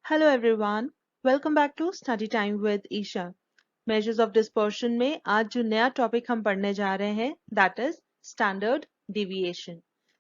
Hello everyone, welcome back to Study Time with Isha. Measures of dispersion में आज जो नया टॉपिक हम पढ़ने जा रहे हैं that is standard deviation.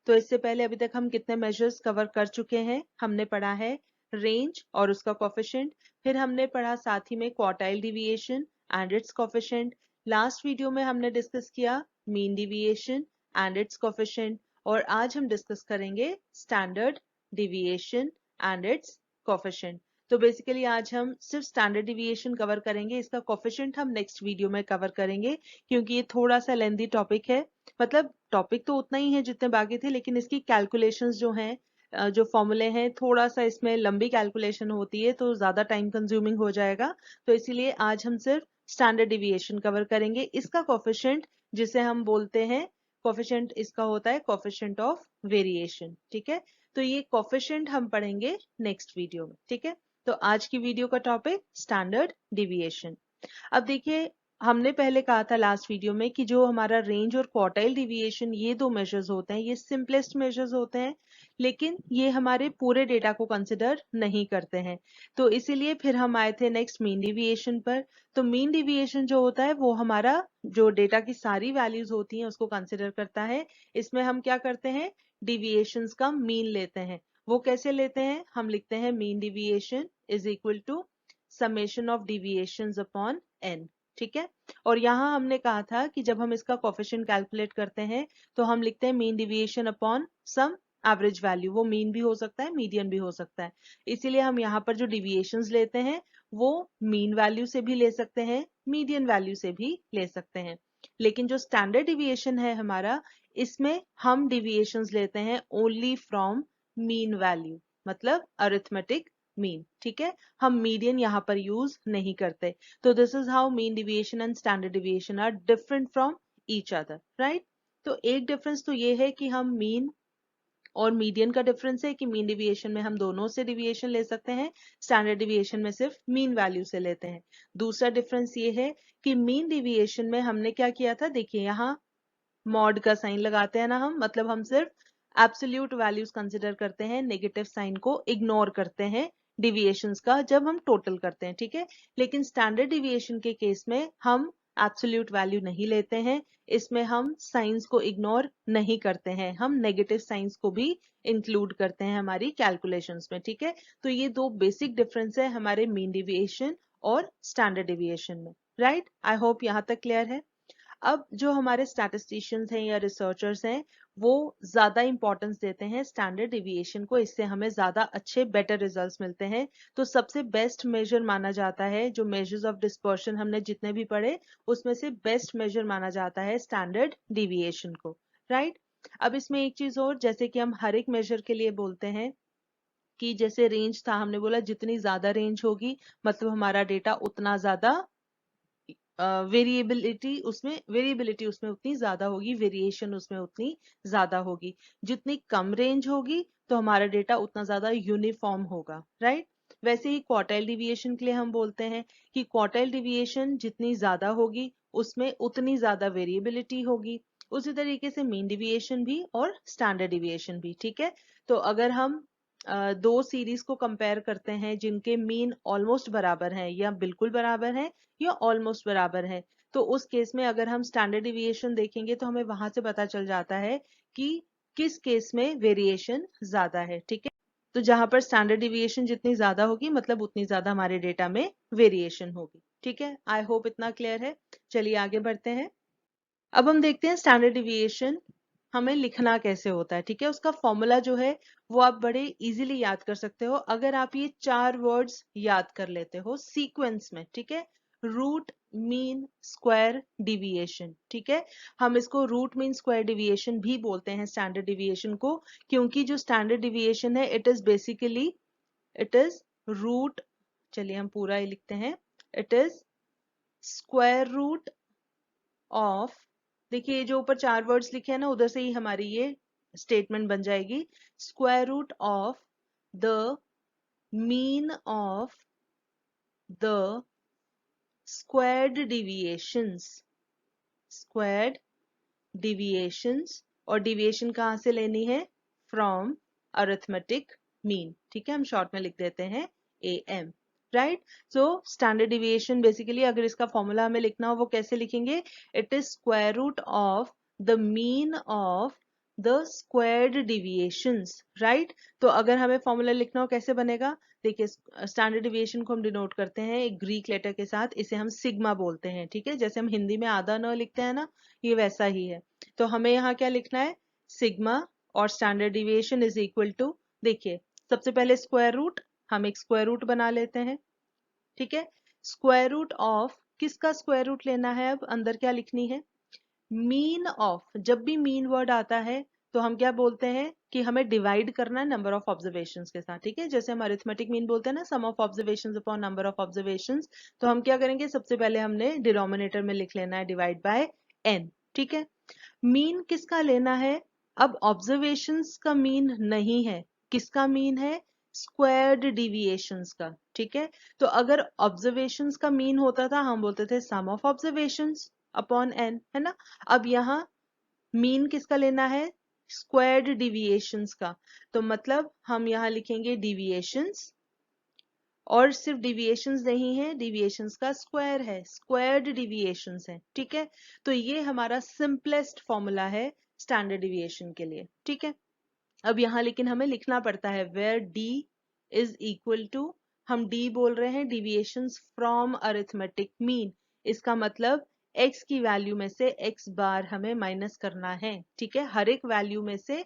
तो इससे पहले अभी तक हम कितने measures कवर कर चुके हैं? हमने पढ़ा है range और उसका coefficient, फिर हमने पढ़ा साथ ही में quartile deviation and its coefficient. Last video में हमने डिस्कस किया mean deviation and its coefficient और आज हम डिस्कस करेंगे standard deviation and its coefficient. तो बेसिकली आज हम सिर्फ स्टैंडर्ड डिविएशन कवर करेंगे. इसका कोफिशिएंट हम नेक्स्ट वीडियो में कवर करेंगे क्योंकि ये थोड़ा सा लेंदी टॉपिक है. मतलब टॉपिक तो उतना ही है जितने बाकी थे, लेकिन इसकी कैलकुलेशंस जो हैं, जो फॉर्मूले हैं, थोड़ा सा इसमें लंबी कैलकुलेशन होती है तो ज्यादा टाइम कंज्यूमिंग हो जाएगा. तो इसीलिए आज हम सिर्फ स्टैंडर्ड डिविएशन कवर करेंगे. इसका कोफिशिएंट जिसे हम बोलते हैं कोफिशिएंट, इसका होता है कोफिशिएंट ऑफ वेरिएशन. ठीक है, तो ये कोफिशिएंट हम पढ़ेंगे नेक्स्ट वीडियो में. ठीक है, तो आज की वीडियो का टॉपिक स्टैंडर्ड डिविएशन. अब देखिए, हमने पहले कहा था लास्ट वीडियो में कि जो हमारा रेंज और क्वार्टाइल डिविएशन, ये दो मेजर्स होते हैं, ये सिंपलेस्ट मेजर्स होते हैं, लेकिन ये हमारे पूरे डेटा को कंसिडर नहीं करते हैं. तो इसीलिए फिर हम आए थे नेक्स्ट मीन डिविएशन पर. तो मीन डिविएशन जो होता है वो हमारा जो डेटा की सारी वैल्यूज होती हैं उसको कंसिडर करता है. इसमें हम क्या करते हैं, डिविएशंस का मीन लेते हैं. वो कैसे लेते हैं, हम लिखते हैं mean deviation is equal to summation of deviations upon n. ठीक है, और यहाँ हमने कहा था कि जब हम इसका कोफिशिएंट कैलकुलेट करते हैं तो हम लिखते हैं मीन डिविएशन अपॉन सम एवरेज वैल्यू. वो मीन भी हो सकता है, मीडियन भी हो सकता है. इसीलिए हम यहाँ पर जो डिविएशंस लेते हैं वो मीन वैल्यू से भी ले सकते हैं, मीडियन वैल्यू से भी ले सकते हैं. लेकिन जो स्टैंडर्ड डिविएशन है हमारा, इसमें हम डिविएशंस लेते हैं ओनली फ्रॉम मीन वैल्यू, मतलब अरिथमेटिक मीन. ठीक है, हम मीडियन यहाँ पर यूज नहीं करते. तो this is how mean deviation and standard deviation are different from each other, right. तो एक डिफरेंस तो ये है कि हम मीन और मीडियन का डिफरेंस है कि मीन डिविएशन में हम दोनों से डिविएशन ले सकते हैं, स्टैंडर्ड डिविएशन में सिर्फ मीन वैल्यू से लेते हैं. दूसरा डिफरेंस ये है कि मीन डिविएशन में हमने क्या किया था, देखिए यहाँ मॉड का साइन लगाते हैं ना हम, मतलब हम सिर्फ एब्सोल्यूट वैल्यूज कंसिडर करते हैं, नेगेटिव साइन को इग्नोर करते हैं डिविएशंस का जब हम टोटल करते हैं. ठीक है, लेकिन स्टैंडर्ड डिविएशन के केस में हम एब्सोल्यूट वैल्यू नहीं लेते हैं. इसमें हम साइंस को इग्नोर नहीं करते हैं, हम नेगेटिव साइंस को भी इंक्लूड करते हैं हमारी कैलकुलेशंस में. ठीक है, तो ये दो बेसिक डिफरेंस है हमारे मीन डिविएशन और स्टैंडर्ड डिविएशन में, राइट. आई होप यहाँ तक क्लियर है. अब जो हमारे स्टैटिस्टिशियंस हैं या रिसर्चर्स हैं, वो ज्यादा इंपॉर्टेंस देते हैं स्टैंडर्ड डिविएशन को. इससे हमें ज्यादा अच्छे बेटर रिजल्ट्स मिलते हैं. तो सबसे बेस्ट मेजर माना जाता है, जो मेजर्स ऑफ डिस्पर्शन हमने जितने भी पढ़े उसमें से बेस्ट मेजर माना जाता है स्टैंडर्ड डिविएशन को, राइट. अब इसमें एक चीज और, जैसे कि हम हर एक मेजर के लिए बोलते हैं कि जैसे रेंज था, हमने बोला जितनी ज्यादा रेंज होगी मतलब हमारा डेटा उतना ज्यादा वेरिएबिलिटी उसमें उतनी ज्यादा होगी, वेरिएशन उसमें उतनी ज्यादा होगी. जितनी कम रेंज होगी तो हमारा डेटा उतना ज्यादा यूनिफॉर्म होगा, राइट. वैसे ही क्वार्टाइल डिविएशन के लिए हम बोलते हैं कि क्वार्टाइल डिविएशन जितनी ज्यादा होगी उसमें उतनी ज्यादा वेरिएबिलिटी होगी. उसी तरीके से मीन डिविएशन भी और स्टैंडर्ड डिविएशन भी. ठीक है, तो अगर हम दो सीरीज को कंपेयर करते हैं जिनके मीन ऑलमोस्ट बराबर हैं या बिल्कुल बराबर हैं या ऑलमोस्ट बराबर है, तो उस केस में अगर हम स्टैंडर्ड डिविएशन देखेंगे तो हमें वहां से पता चल जाता है कि किस केस में वेरिएशन ज्यादा है. ठीक है, तो जहां पर स्टैंडर्ड डिविएशन जितनी ज्यादा होगी मतलब उतनी ज्यादा हमारे डेटा में वेरिएशन होगी. ठीक है, आई होप इतना क्लियर है. चलिए आगे बढ़ते हैं. अब हम देखते हैं स्टैंडर्ड डिविएशन हमें लिखना कैसे होता है. ठीक है, उसका फॉर्मूला जो है वो आप बड़े इजीली याद कर सकते हो अगर आप ये चार वर्ड्स याद कर लेते हो सीक्वेंस में. ठीक है, रूट मीन स्क्वायर डिविएशन. ठीक है, हम इसको रूट मीन स्क्वायर डिविएशन भी बोलते हैं स्टैंडर्ड डिविएशन को, क्योंकि जो स्टैंडर्ड डिविएशन है it is basically it is root, चलिए हम पूरा ही लिखते हैं, it is square root of, देखिए जो ऊपर चार वर्ड्स लिखे हैं ना उधर से ही हमारी ये स्टेटमेंट बन जाएगी, square root of the mean of the squared deviations. Squared deviations, और डिविएशन कहाँ से लेनी है, फ्रॉम अरिथमेटिक मीन. ठीक है, हम शॉर्ट में लिख देते हैं AM, right. So standard deviation basically अगर इसका फॉर्मूला हमें लिखना हो वो कैसे लिखेंगे, it is square root of the mean of the squared deviations, right. तो अगर हमें फॉर्मूला लिखना हो कैसे बनेगा, देखिए स्टैंडर्ड डिविएशन को हम डिनोट करते हैं एक ग्रीक लेटर के साथ, इसे हम सिग्मा बोलते हैं, ठीक है। जैसे हम हिंदी में आधा न लिखते हैं ना, ये वैसा ही है। तो हमें यहाँ क्या लिखना है, सिग्मा और standard deviation is equal to, देखिए सबसे पहले स्क्वायर रूट, हम एक स्क्वायर रूट बना लेते हैं, ठीक है। स्क्वायर रूट ऑफ किसका स्क्वायर रूट लेना है, अब अंदर क्या लिखनी है, मीन ऑफ। जब भी मीन वर्ड आता है तो हम क्या बोलते हैं कि हमें डिवाइड करना है नंबर ऑफ ऑब्जर्वेशंस के साथ, ठीक है। जैसे हम अरिथमेटिक मीन बोलते हैं ना, sum of observations upon number of observations, तो हम क्या करेंगे, सबसे पहले हमने डिनोमिनेटर में लिख लेना है डिवाइड बाय n, ठीक है। मीन किसका लेना है, अब ऑब्जर्वेशंस का मीन नहीं है, किसका मीन है, स्क्वायर्ड डिविएशंस का, ठीक है। तो अगर ऑब्जर्वेशंस का मीन होता था हम बोलते थे सम ऑफ ऑब्जर्वेशंस अपॉन n, है ना। अब यहाँ मीन किसका लेना है, स्क्वायर्ड डिविएशंस का, तो मतलब हम यहाँ लिखेंगे डिविएशंस, और सिर्फ डिविएशंस नहीं है, डिविएशंस का स्क्वायर है, स्क्वायर्ड डिविएशंस है, ठीक है। तो ये हमारा सिंपलेस्ट फॉर्मूला है स्टैंडर्ड डिविएशन के लिए, ठीक है। अब यहाँ लेकिन हमें लिखना पड़ता है where d is equal to, हम d बोल रहे हैं डिविएशंस फ्रॉम अरिथमेटिक मीन, इसका मतलब x की वैल्यू में से x बार हमें माइनस करना है, ठीक है। हर एक वैल्यू में से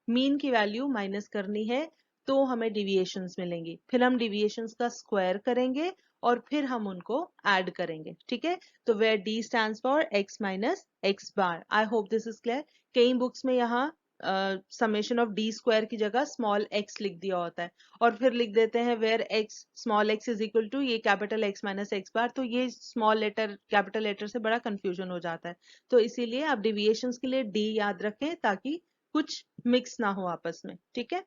मीन की वैल्यू माइनस करनी है तो हमें डिविएशंस मिलेंगी, फिर हम डिविएशंस का स्क्वायर करेंगे और फिर हम उनको ऐड करेंगे, ठीक है। तो where d stands for x minus x bar. I hope this is clear. कई बुक्स में यहाँ समेशन ऑफ डी स्क्वायर की जगह स्मॉल x लिख दिया होता है और फिर लिख देते हैं where x small x is equal to ये capital x minus x bar, तो ये स्मॉल लेटर कैपिटल लेटर से बड़ा कंफ्यूजन हो जाता है। तो इसीलिए आप डिविएशंस के लिए d याद रखें ताकि कुछ मिक्स ना हो आपस में, ठीक है।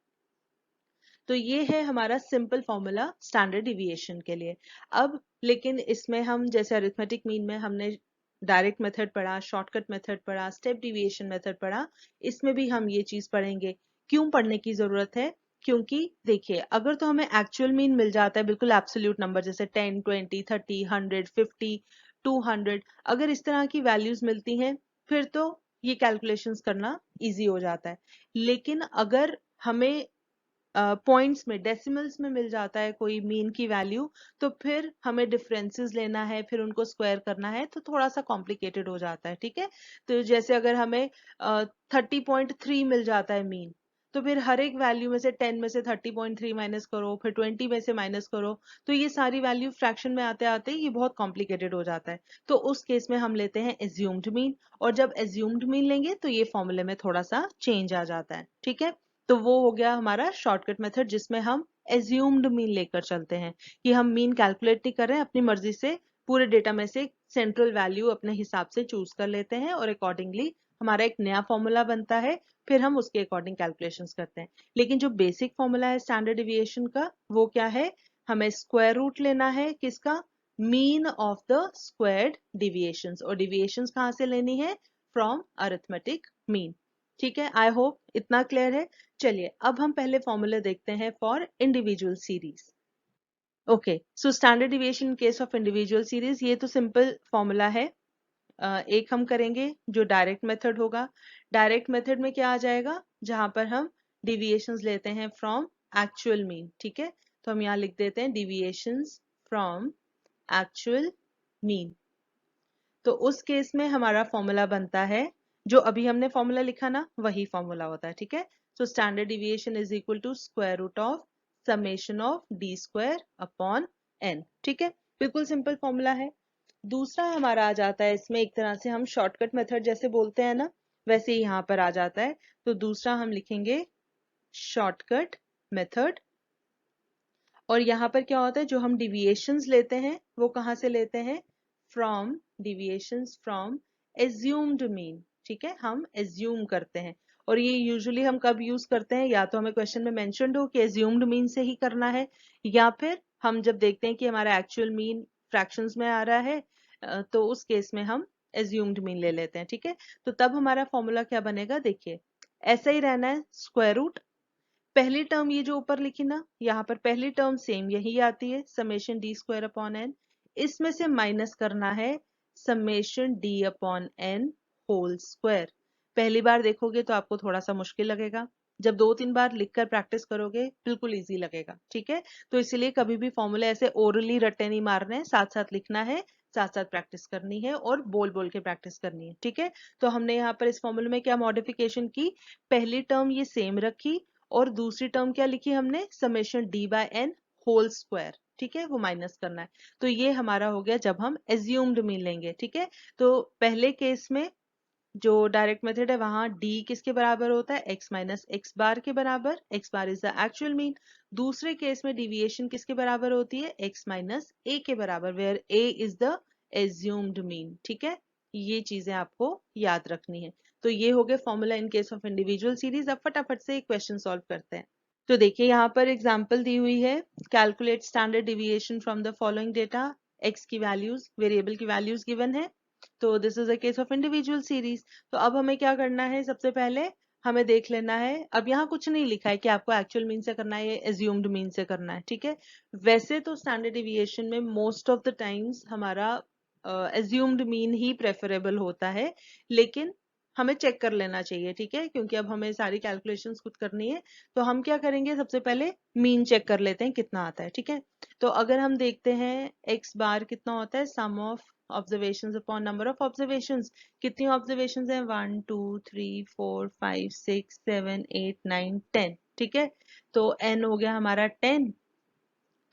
तो ये है हमारा सिंपल फॉर्मूला स्टैंडर्ड डिविएशन के लिए। अब लेकिन इसमें हम जैसे अरिथमेटिक मीन में हमने डायरेक्ट मेथड पढ़ा, शॉर्टकट मेथड पढ़ा, स्टेप डिविएशन मेथड पढ़ा, इसमें भी हम ये चीज पढ़ेंगे। क्यों पढ़ने की जरूरत है, क्योंकि देखिए अगर तो हमें एक्चुअल मीन मिल जाता है बिल्कुल एब्सोल्यूट नंबर जैसे 10, 20, 30, 100, 50, 200, अगर इस तरह की वैल्यूज मिलती हैं फिर तो ये कैलकुलेशंस करना इजी हो जाता है। लेकिन अगर हमें पॉइंट्स में डेसिमल्स में मिल जाता है कोई मीन की वैल्यू, तो फिर हमें डिफरेंसेस लेना है, फिर उनको स्क्वायर करना है, तो थोड़ा सा कॉम्प्लिकेटेड हो जाता है, ठीक है। तो जैसे अगर हमें 30.3 मिल जाता है मीन, तो फिर हर एक वैल्यू में से 10 में से 30.3 माइनस करो, फिर 20 में से माइनस करो, तो ये सारी वैल्यू फ्रैक्शन में आते आते ये बहुत कॉम्प्लिकेटेड हो जाता है। तो उस केस में हम लेते हैं एज्यूम्ड मीन, और जब एज्यूम्ड मीन लेंगे तो ये फॉर्मूले में थोड़ा सा चेंज आ जाता है, ठीक है। तो वो हो गया हमारा शॉर्टकट मेथड जिसमें हम एज्यूम्ड मीन लेकर चलते हैं कि हम मीन कैलकुलेट नहीं कर रहे हैं, अपनी मर्जी से पूरे डेटा में से सेंट्रल वैल्यू अपने हिसाब से चूज कर लेते हैं और अकॉर्डिंगली हमारा एक नया फॉर्मूला बनता है, फिर हम उसके अकॉर्डिंग कैलकुलेशंस करते हैं। लेकिन जो बेसिक फॉर्मूला है स्टैंडर्ड डिविएशन का वो क्या है, हमें स्क्वायर रूट लेना है किसका, mean of the squared deviations, और डिविएशंस कहाँ से लेनी है, फ्रॉम अरिथमेटिक मीन, ठीक है। आई होप इतना क्लियर है। चलिए अब हम पहले फॉर्मूले देखते हैं for individual series. Okay, so standard deviation in case of individual series, ये तो सिंपल फॉर्मूला है। एक हम करेंगे जो डायरेक्ट मेथड होगा। डायरेक्ट मेथड में क्या आ जाएगा, जहां पर हम डिविएशंस लेते हैं फ्रॉम एक्चुअल मीन, ठीक है। तो हम यहाँ लिख देते हैं डिविएशंस फ्रॉम एक्चुअल मीन। तो उस केस में हमारा फॉर्मूला बनता है, जो अभी हमने फॉर्मूला लिखा ना वही फॉर्मूला होता है, ठीक है। So standard deviation is equal to square root of summation of d square upon n, ठीक है। बिल्कुल सिंपल फॉर्मूला है। दूसरा हमारा आ जाता है इसमें, एक तरह से हम शॉर्टकट मेथड जैसे बोलते हैं ना, वैसे ही यहाँ पर आ जाता है। तो दूसरा हम लिखेंगे शॉर्टकट मेथड, और यहाँ पर क्या होता है, जो हम डिविएशंस लेते हैं वो कहाँ से लेते हैं, from deviations from assumed mean, ठीक है। हम एज्यूम करते हैं, और ये यूजुअली हम कब यूज करते हैं, या तो हमें क्वेश्चन में मेंशन्ड हो कि एज्यूम्ड मीन से ही करना है, या फिर हम जब देखते हैं कि हमारा एक्चुअल मीन फ्रैक्शंस में आ रहा है तो उस केस में हम एज्यूम्ड मीन ले लेते हैं, ठीक है। तो तब हमारा फॉर्मूला क्या बनेगा, देखिए ऐसा ही रहना है, स्क्वायर रूट पहली टर्म ये जो ऊपर लिखी ना, यहाँ पर पहली टर्म सेम यही आती है, summation d square upon n. इसमें से माइनस करना है summation d upon n whole square. पहली बार देखोगे तो आपको थोड़ा सा मुश्किल लगेगा, जब 2-3 बार लिखकर प्रैक्टिस करोगे बिल्कुल इजी लगेगा। ठीक है, तो इसलिए कभी भी फॉर्मूला ऐसे ओरली रट्टे नहीं मारने, साथ साथ लिखना है, साथ साथ प्रैक्टिस करनी है और बोल बोल के प्रैक्टिस करनी है। ठीक है, तो हमने यहाँ पर इस फॉर्मूले में क्या मॉडिफिकेशन की, पहली टर्म ये सेम रखी और दूसरी टर्म क्या लिखी हमने, summation d by n whole square. ठीक है, वो माइनस करना है। तो ये हमारा हो गया जब हम एज्यूम्ड मीन लेंगे। ठीक है, तो पहले केस में जो डायरेक्ट मेथड है वहां d किसके बराबर होता है, x माइनस एक्स बार के बराबर, x bar is the actual mean. दूसरे केस में डिविएशन किसके बराबर होती है, x माइनस a के बराबर, where a is the assumed mean. ठीक है, ये चीजें आपको याद रखनी है। तो ये हो गए formula in case of individual series. अब फटाफट से एक क्वेश्चन सॉल्व करते हैं। तो देखिए यहाँ पर एग्जाम्पल दी हुई है, calculate standard deviation from the following data, x की वैल्यूज, वेरिएबल की वैल्यूज गिवन है। तो this is a case of individual series. तो अब हमें क्या करना है, सबसे पहले हमें देख लेना है, अब यहाँ कुछ नहीं लिखा है कि आपको एक्चुअल मीन से करना है या एज्यूम्ड मीन से करना है। ठीक है, वैसे तो स्टैंडर्ड डिविएशन में मोस्ट ऑफ द टाइम्स हमारा एज्यूम्ड मीन ही प्रेफरेबल होता है, लेकिन हमें चेक कर लेना चाहिए। ठीक है, क्योंकि अब हमें सारी कैलकुलेशंस खुद करनी है, तो हम क्या करेंगे, सबसे पहले मीन चेक कर लेते हैं कितना आता है। ठीक है, तो अगर हम देखते हैं एक्स बार कितना होता है, sum of observations upon number of observations. कितनी ऑब्जर्वेशंस हैं, 1 2 3 4 5 6 7 8 9 10। ठीक है, तो n हो गया हमारा 10।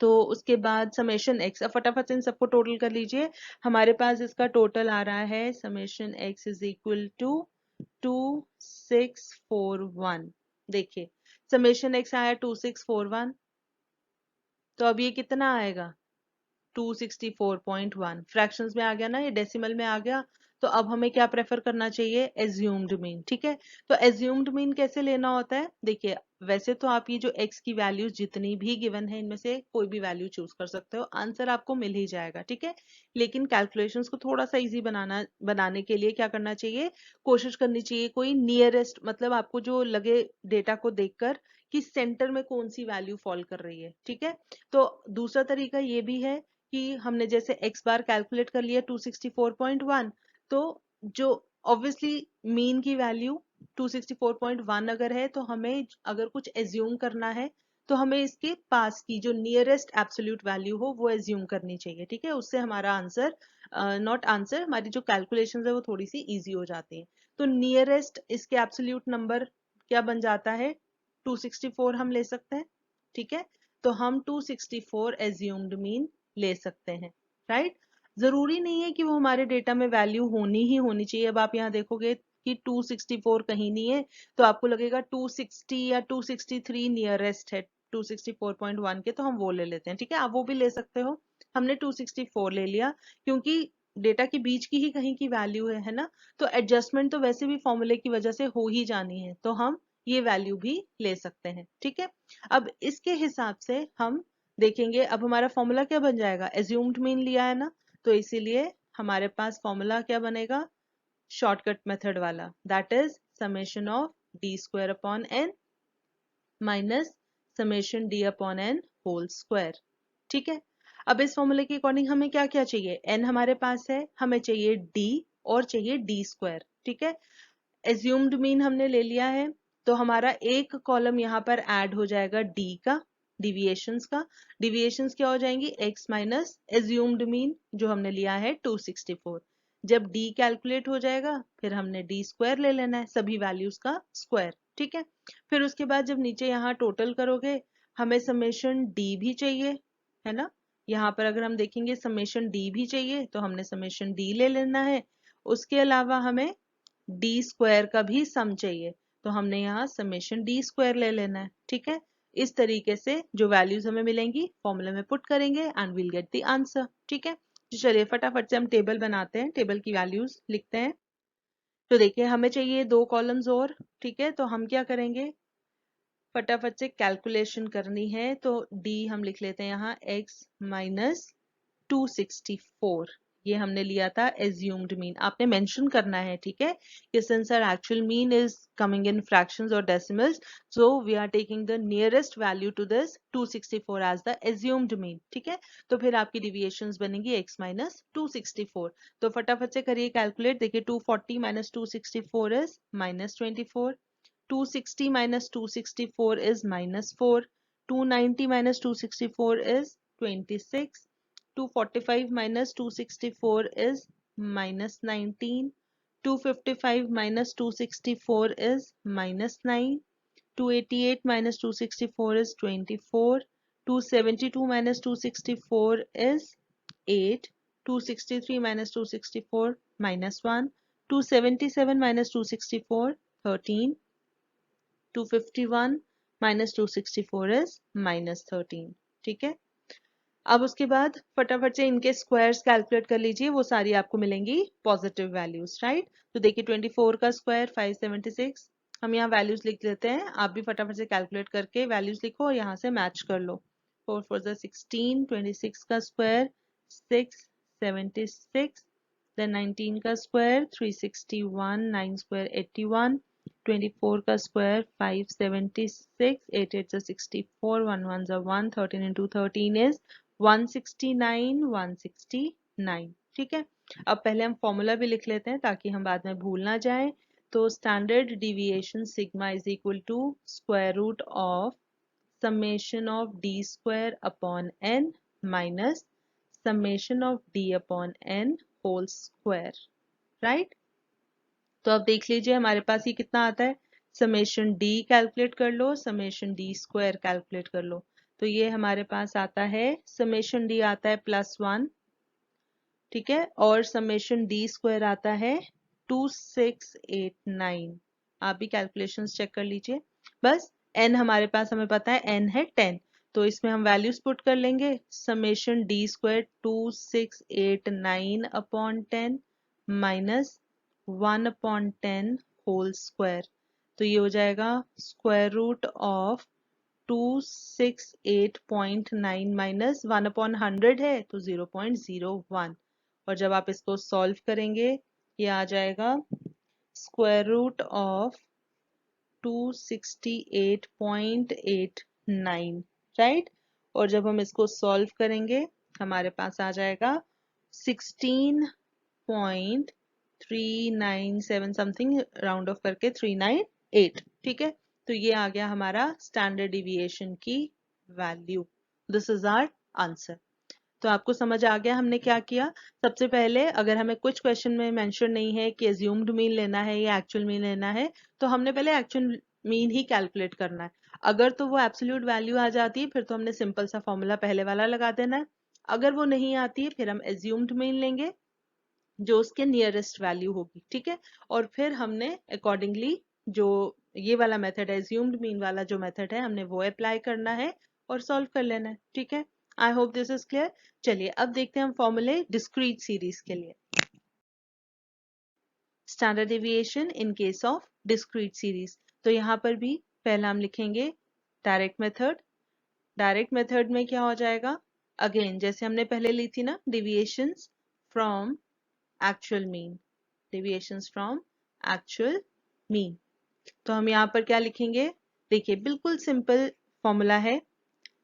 तो उसके बाद समेशन x, अब फटाफट से इन सबको टोटल कर लीजिए। हमारे पास इसका टोटल आ रहा है summation x is equal to 2641। देखिए समेशन x आया 2641, तो अब ये कितना आएगा, 264.1। फ्रैक्शंस में आ गया ना, ये डेसिमल में आ गया। तो अब हमें क्या प्रेफर करना चाहिए, एज्यूम्ड मीन। ठीक है, तो एज्यूम्ड मीन कैसे लेना होता है, देखिए वैसे तो आप ये जो x की वैल्यूज जितनी भी गिवन है इनमें से कोई भी वैल्यू चूज कर सकते हो, आंसर आपको मिल ही जाएगा। ठीक है, लेकिन कैलकुलेशंस को थोड़ा सा इजी बनाने के लिए क्या करना चाहिए, कोशिश करनी चाहिए कोई नियरेस्ट, मतलब आपको जो लगे डेटा को देखकर कि सेंटर में कौन सी वैल्यू फॉल कर रही है। ठीक है, तो दूसरा तरीका ये भी है कि हमने जैसे x बार कैलकुलेट कर लिया 264.1, तो जो ऑब्वियसली मीन की वैल्यू 264.1 अगर है, तो हमें अगर कुछ एज्यूम करना है तो हमें इसके पास की जो नियरेस्ट एब्सोल्यूट वैल्यू हो वो एज्यूम करनी चाहिए। ठीक है, उससे हमारा आंसर, नॉट आंसर, हमारी जो कैलकुलेशंस है वो थोड़ी सी इजी हो जाती है। तो नियरेस्ट इसके एब्सोल्यूट नंबर क्या बन जाता है, 264 हम ले सकते हैं। ठीक है, तो हम 264 एज्यूम्ड मीन ले सकते हैं। राइट, जरूरी नहीं है कि वो हमारे डेटा में वैल्यू होनी ही होनी चाहिए। अब आप यहाँ देखोगे कि 264 कहीं नहीं है, तो आपको लगेगा 260 या 263 नियरेस्ट है 264.1 के, तो हम वो ले लेते हैं। ठीक है, आप वो भी ले सकते हो। हमने 264 ले लिया क्योंकि डेटा के बीच की ही कहीं की वैल्यू है ना, तो एडजस्टमेंट तो वैसे भी फॉर्मूले की वजह से हो ही जानी है, तो हम ये वैल्यू भी ले सकते हैं। ठीक है, अब इसके हिसाब से हम देखेंगे, अब हमारा फॉर्मूला क्या बन जाएगा, एज्यूम्ड मीन लिया है ना, तो इसीलिए हमारे पास फॉर्मूला क्या बनेगा, शॉर्टकट मेथड वाला, that is summation of d square upon n minus summation d upon n whole square. ठीक है, अब इस फॉर्मूले के अकॉर्डिंग हमें क्या क्या चाहिए, n हमारे पास है, हमें चाहिए d और चाहिए d स्क्वायर। ठीक है, एज्यूम्ड मीन हमने ले लिया है, तो हमारा एक कॉलम यहाँ पर ऐड हो जाएगा d का, डिविएशंस का। डिविएशंस क्या हो जाएंगी, x माइनस एज्यूम्ड मीन जो हमने लिया है 264। जब d कैलकुलेट हो जाएगा फिर हमने d स्क्वायर ले लेना है, सभी वैल्यूज का स्क्वायर। ठीक है, फिर उसके बाद जब नीचे यहाँ टोटल करोगे, हमें समेशन d भी चाहिए, है ना। यहाँ पर अगर हम देखेंगे समेशन d भी चाहिए, तो हमने समेशन d ले लेना है। उसके अलावा हमें डी स्क्वायर का भी सम चाहिए, तो हमने यहाँ समेशन डी स्क्वायर ले लेना है। ठीक है, इस तरीके से जो वैल्यूज हमें मिलेंगी फॉर्मूले में पुट करेंगे and will get the answer. ठीक है, तो चलिए फटाफट से हम टेबल बनाते हैं, टेबल की वैल्यूज लिखते हैं। तो देखिए हमें चाहिए 2 कॉलम्स और। ठीक है, तो हम क्या करेंगे, फटाफट से कैलकुलेशन करनी है, तो डी हम लिख लेते हैं यहाँ x माइनस 264। ये हमने लिया था एज्यूम्ड मीन, आपने मेंशन करना है, ठीक है, कि since our actual mean is coming in fractions और decimals, so we are taking the nearest value to this 264 as the assumed mean, ठीक है। तो फिर आपकी डिविएशंस बनेगी x माइनस 264। तो फटाफट से करिए कैलकुलेट, देखिए 240 minus 264 is minus 24, 260 minus 264 is minus 4, 290 minus 264 is 26, 245 minus 264 is minus 19, 255 minus 264 is minus 9, 288 minus 264 is 24, 272 minus 264 is 8, 263 minus 264 minus 1, 277 minus 264 13, 251 minus 264 is minus 13, ठीक है। अब उसके बाद फटाफट से इनके स्क्वायर्स कैलकुलेट कर लीजिए, वो सारी आपको मिलेंगी पॉजिटिव वैल्यूज, राइट। तो देखिए 24 का स्क्वायर 576, हम यहाँ वैल्यूज लिख लेते हैं, आप भी फटाफट से कैलकुलेट करके वैल्यूज लिखो और यहाँ से मैच कर लो। 4 4 16, 26 का स्क्वायर 676, देन 19 का स्क्वायर 361, 9 स्क्वायर 81, 24 का स्क्वायर 576, 8 8 64, 1 1 1, 13 into 13 is 169, 169, ठीक है। अब पहले हम फॉर्मूला भी लिख लेते हैं ताकि हम बाद में भूल ना जाएं। तो standard deviation sigma is equal to square root of summation of d square upon n minus summation of d upon n whole square, right? तो अब देख लीजिए हमारे पास ये कितना आता है, समेशन d कैलकुलेट कर लो, समेशन d स्क्वायर कैलकुलेट कर लो। तो ये हमारे पास आता है, समेशन d आता है +1, ठीक है, और समेशन d स्क्वायर आता है 2689। आप भी कैलकुलेशंस चेक कर लीजिए। बस n हमारे पास हमें पता है n है 10, तो इसमें हम वैल्यूज पुट कर लेंगे, summation d square 2689 upon 10 minus 1 upon 10 whole square. तो ये हो जाएगा square root of 268.9 minus 1 upon 100 है तो 0.01, और जब आप इसको सॉल्व करेंगे ये आ जाएगा स्क्वायर रूट ऑफ 268.89, राइट। और जब हम इसको सॉल्व करेंगे हमारे पास आ जाएगा 16.397 समथिंग, राउंड ऑफ करके 398, ठीक है। तो ये आ गया हमारा स्टैंडर्ड डिविएशन की value, this is our answer. तो आपको समझ आ गया हमने क्या किया। सबसे पहले अगर हमें कुछ क्वेश्चन में मेंशन नहीं है कि अज्यूम्ड मीन लेना है या एक्चुअल मीन लेना है, तो हमने पहले एक्चुअल मीन ही कैलकुलेट करना है। अगर तो वो एब्सोल्यूट वैल्यू आ जाती है फिर तो हमने सिंपल सा फॉर्मूला पहले वाला लगा देना है। अगर वो नहीं आती है फिर हम अज्यूम्ड मीन लेंगे जो उसके नियरेस्ट वैल्यू होगी, ठीक है। और फिर हमने अकॉर्डिंगली जो ये वाला मेथड है, अज्यूम्ड मीन वाला जो मेथड है, हमने वो अप्लाई करना है और सॉल्व कर लेना है, ठीक है। आई होप दिस इज क्लियर। चलिए अब देखते हैं हम फॉर्मूले डिस्क्रीट सीरीज के लिए। Standard deviation in case of discrete series, तो यहाँ पर भी पहला हम लिखेंगे डायरेक्ट मेथड। डायरेक्ट मेथड में क्या हो जाएगा, अगेन जैसे हमने पहले ली थी ना, deviations from actual mean, deviations from actual mean। तो हम यहाँ पर क्या लिखेंगे, देखिए बिल्कुल सिंपल फॉर्मूला है,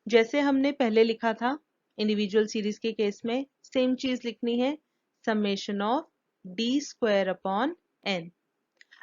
जैसे हमने पहले लिखा था इंडिविजुअल सीरीज के केस में, सेम चीज लिखनी है, summation of d square upon n.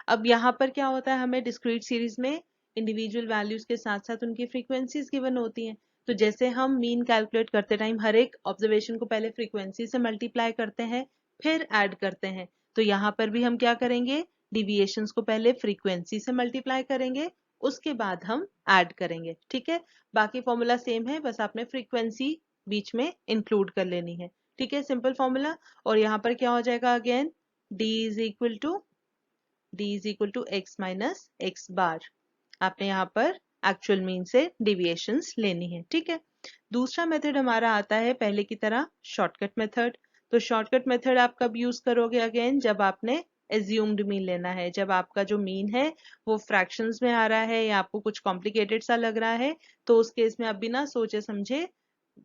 अब यहाँ पर क्या होता है, हमें डिस्क्रीट सीरीज में इंडिविजुअल वैल्यूज के साथ साथ उनकी फ्रीक्वेंसीज गिवन होती हैं। तो जैसे हम मीन कैलकुलेट करते टाइम हर एक ऑब्जर्वेशन को पहले फ्रीक्वेंसी से मल्टीप्लाई करते हैं फिर ऐड करते हैं, तो यहाँ पर भी हम क्या करेंगे, डिविएशंस को पहले फ्रीक्वेंसी से मल्टीप्लाई करेंगे उसके बाद हम ऐड करेंगे, ठीक है। बाकी फॉर्मूला सेम है, बस आपने फ्रीक्वेंसी बीच में इंक्लूड कर लेनी है, ठीक है, सिंपल फॉर्मूला। और यहाँ पर क्या हो जाएगा, again d is equal to x minus x bar. आपने यहाँ पर एक्चुअल मीन से डिविएशंस लेनी है, ठीक है। दूसरा मेथड हमारा आता है पहले की तरह शॉर्टकट मेथड। तो शॉर्टकट मेथड आप कब यूज करोगे, अगेन जब आपने एज्यूम्ड मीन लेना है, जब आपका जो मीन है वो फ्रैक्शंस में आ रहा है या आपको कुछ कॉम्प्लिकेटेड सा लग रहा है, तो उस केस में आप बिना सोचे समझे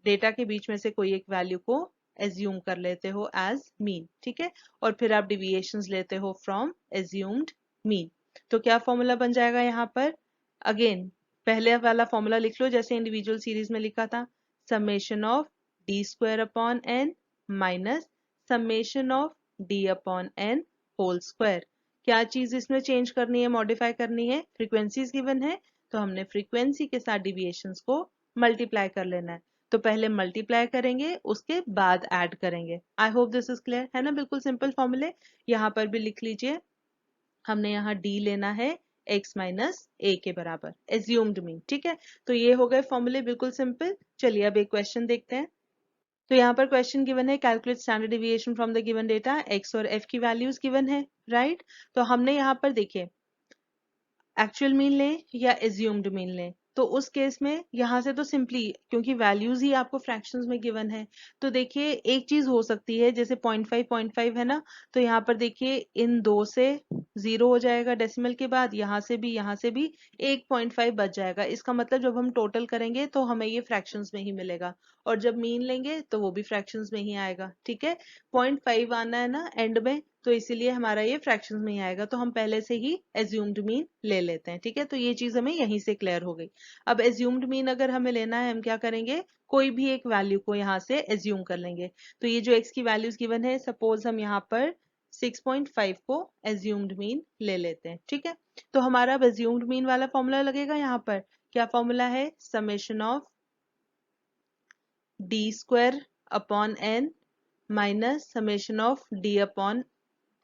डेटा के बीच में से कोई एक वैल्यू को एज्यूम कर लेते हो एज मीन, ठीक है, और फिर आप डिविएशंस लेते हो फ्रॉम एज्यूम्ड मीन। तो क्या फॉर्मूला बन जाएगा यहाँ पर? अगेन पहले वाला फॉर्मूला लिख लो जैसे इंडिविजुअल सीरीज में लिखा था, summation of d square upon n minus summation of d upon n whole square. क्या चीज इसमें चेंज करनी है, मॉडिफाई करनी है? फ्रीक्वेंसीज गिवन है तो हमने फ्रीक्वेंसी के साथ डिविएशंस को मल्टीप्लाई कर लेना है। तो पहले मल्टीप्लाई करेंगे उसके बाद ऐड करेंगे। आई होप दिस इज क्लियर, है ना? बिल्कुल सिंपल फॉर्मूले। यहाँ पर भी लिख लीजिए, हमने यहाँ d लेना है x माइनस a के बराबर, एज्यूम्ड मीन, ठीक है। तो ये हो गए फॉर्मूले, बिल्कुल सिंपल। चलिए अब एक क्वेश्चन देखते हैं। तो यहाँ पर क्वेश्चन गिवन है, calculate standard deviation from the given data, x और f की वैल्यूज गिवन है, राइट। तो हमने यहाँ पर देखिए एक्चुअल मीन लें या एज्यूम्ड मीन लें, तो उस केस में यहाँ से तो सिंपली क्योंकि वैल्यूज ही आपको फ्रैक्शंस में गिवन है, तो देखिए एक चीज हो सकती है, जैसे 0.5 है ना, तो यहाँ पर देखिए इन दो से 0 हो जाएगा डेसिमल के बाद, यहाँ से भी 1.5 बच जाएगा। इसका मतलब जब हम टोटल करेंगे तो हमें ये फ्रैक्शंस में ही मिलेगा, और जब मीन लेंगे तो वो भी फ्रैक्शंस में ही आएगा, ठीक है। 0.5 आना है ना एंड में, तो इसीलिए हमारा ये फ्रैक्शंस में ही आएगा, तो हम पहले से ही एज्यूम्ड मीन ले लेते हैं, ठीक है। तो ये चीज हमें यहीं से क्लियर हो गई। अब एज्यूम्ड मीन अगर हमें लेना है, हम क्या करेंगे, कोई भी एक वैल्यू को यहाँ से एज्यूम कर लेंगे। तो ये जो x की वैल्यूज गिवन है, सपोज हम यहाँ पर 6.5 को एज्यूम्ड मीन ले लेते हैं, ठीक है। तो हमारा अब एज्यूम्ड मीन वाला फॉर्मूला लगेगा। यहाँ पर क्या फॉर्मूला है, summation of d square upon n minus summation of d upon,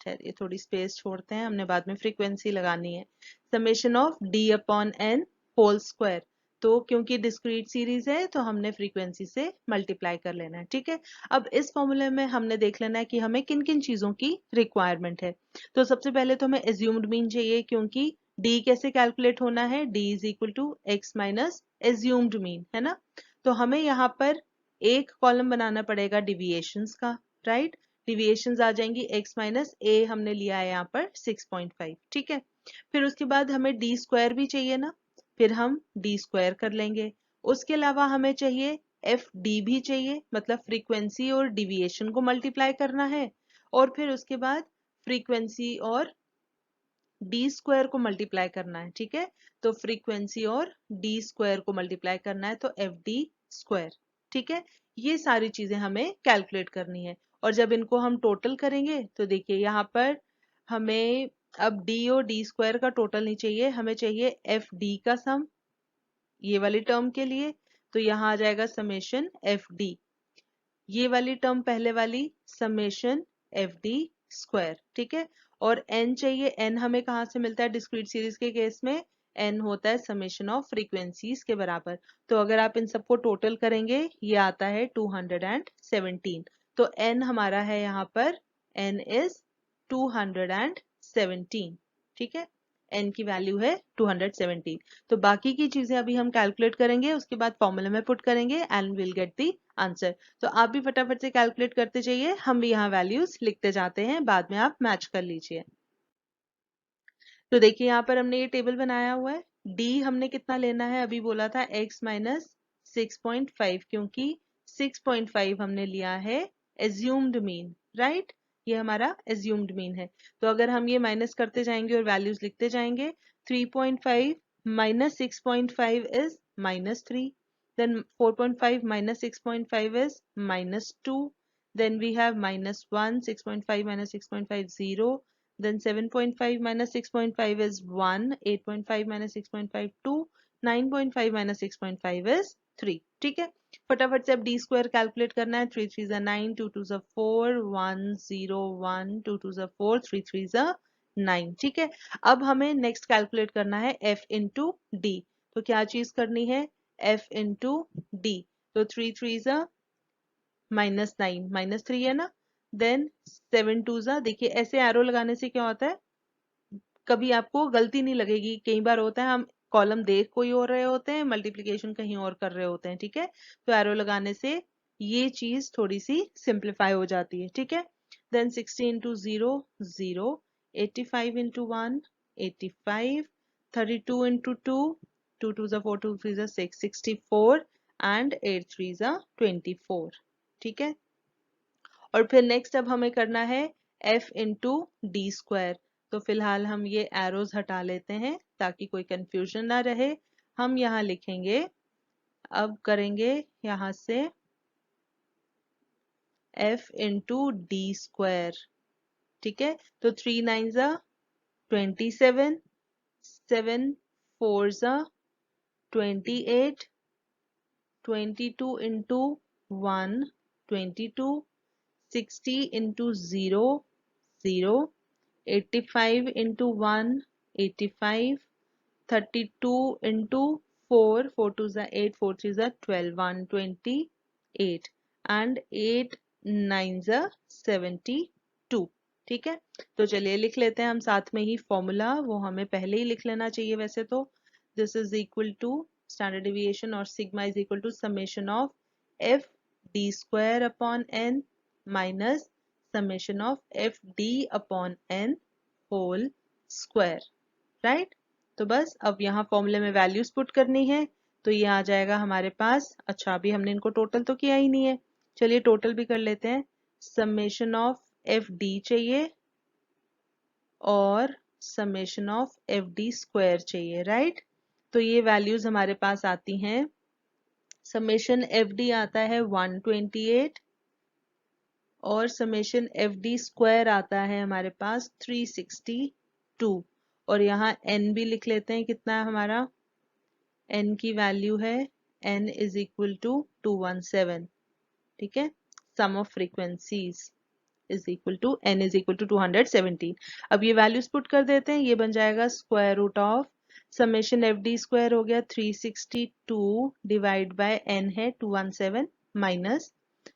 ये थोड़ी स्पेस छोड़ते हैं, हमने बाद में फ्रीक्वेंसी लगानी है, summation of d upon n whole square. तो क्योंकि डिस्क्रीट सीरीज है तो हमने फ्रीक्वेंसी से मल्टीप्लाई कर लेना है, ठीक है। अब इस फॉर्मूले में हमने देख लेना है कि हमें किन किन चीजों की रिक्वायरमेंट है। तो सबसे पहले तो हमें एज्यूम्ड मीन चाहिए, क्योंकि d कैसे कैलकुलेट होना है, d is equal to x minus assumed mean, है ना। तो हमें यहाँ पर एक कॉलम बनाना पड़ेगा डिविएशंस का, राइट। डिविएशंस आ जाएंगी x माइनस ए, हमने लिया है यहाँ पर 6.5, ठीक है। फिर उसके बाद हमें डी स्क्वायर भी चाहिए ना, फिर हम डी स्क्वायर कर लेंगे। उसके अलावा हमें चाहिए एफ डी भी चाहिए, मतलब फ्रीक्वेंसी और डिविएशन को मल्टीप्लाई करना है, और फिर उसके बाद फ्रीक्वेंसी और डी स्क्वायर को मल्टीप्लाई करना है, ठीक है। तो फ्रीक्वेंसी और डी स्क्वायर को मल्टीप्लाई करना है, तो एफ डी स्क्वायर, ठीक है। ये सारी चीजें हमें कैलकुलेट करनी है, और जब इनको हम टोटल करेंगे तो देखिए यहाँ पर हमें अब डी और डी स्क्वायर का टोटल नहीं चाहिए, हमें चाहिए एफ डी का सम, ये वाली टर्म के लिए। तो यहाँ आ जाएगा समेशन एफ डी, ये वाली टर्म पहले वाली समेशन एफ डी स्क्वायर, ठीक है। और n चाहिए, n हमें कहाँ से मिलता है, डिस्क्रीट सीरीज के केस में n होता है समेशन ऑफ फ्रीक्वेंसीज के बराबर। तो अगर आप इन सबको टोटल करेंगे ये आता है 217। तो n हमारा है यहाँ पर, n इज 217, ठीक है। n की वैल्यू है 217। तो बाकी की चीजें अभी हम कैलकुलेट करेंगे, उसके बाद फॉर्मूला में पुट करेंगे and will get the answer. तो आप भी फटाफट से कैलकुलेट करते जाइए, हम भी यहाँ वैल्यूज लिखते जाते हैं, बाद में आप मैच कर लीजिए। तो देखिए यहाँ पर हमने ये टेबल बनाया हुआ है, d हमने कितना लेना है, अभी बोला था x माइनस 6.5, क्योंकि 6.5 हमने लिया है एज्यूम्ड मीन, राइट। ये हमारा एज्यूम्ड मीन है। तो अगर हम ये माइनस करते जाएंगे और वैल्यूज लिखते जाएंगे, 3.5 minus 6.5 is -3, then 4.5 minus 6.5 is -2, then we have -1, 6.5 minus 6.5 0, then 7.5 minus 6.5 is 1, 8.5 minus 6.5 2, 9.5 minus 6.5 is 3, ठीक है। फटाफट से अब डी स्क्वायर कैलकुलेट करना है, 3 3 9, 2 2 4, 1 0 1, 2 2 4, 3 3 9, ठीक है। अब हमें नेक्स्ट कैलकुलेट करना है f इंटू डी। तो क्या चीज करनी है, f इंटू डी। तो 3 3 -9, -3 है ना, देन 7 2 देखिए ऐसे एरो लगाने से क्या होता है, कभी आपको गलती नहीं लगेगी। कई बार होता है हम कॉलम देख कोई और रहे होते हैं, मल्टीप्लिकेशन कहीं और कर रहे होते हैं, ठीक है। तो एरो लगाने से ये चीज थोड़ी सी सिंप्लीफाई हो जाती है, ठीक है। Then 60 into 0 0, 85 into 1 85, 32 into 2, 2 2 4, 2 3 6, 64 and 8 3 24, ठीक है। और फिर नेक्स्ट अब हमें करना है f इंटू डी स्क्वायर। तो फिलहाल हम ये एरोज हटा लेते हैं ताकि कोई कंफ्यूजन ना रहे। हम यहाँ लिखेंगे, अब करेंगे यहाँ से f इंटू डी स्क्वायर। ठीक है, तो 3 9 जा 27, 7 4 जा 28, 22 into 1 22, 60 into 0 0, 85 into 1 85, 32 into 4 4 2 is 8, 4 3 is 12, 128 and 8 9 is 72। ठीक है, तो चलिए लिख लेते हैं हम साथ में ही फॉर्मूला, वो हमें पहले ही लिख लेना चाहिए वैसे तो। This is equal to standard deviation और sigma is equal to summation of f d square upon n minus summation of f d upon n whole square. Right, तो बस अब यहाँ फॉर्मूले में वैल्यूज पुट करनी है, तो ये आ जाएगा हमारे पास। अच्छा, अभी हमने इनको टोटल तो किया ही नहीं है, चलिए टोटल भी कर लेते हैं। समेशन ऑफ एफ डी चाहिए और summation of f d square चाहिए। राइट, तो ये वैल्यूज हमारे पास आती हैं। समेशन एफ डी आता है 128 और समेशन एफ डी स्क्वायर आता है हमारे पास 362। और यहाँ n भी लिख लेते हैं, कितना है हमारा n की वैल्यू है, n इज इक्वल टू 217। ठीक है, sum of frequencies is equal to n is equal to 217। अब ये वैल्यूज पुट कर देते हैं, ये बन जाएगा square root of summation f d square हो गया 362 डिवाइड बाय n है 217 माइनस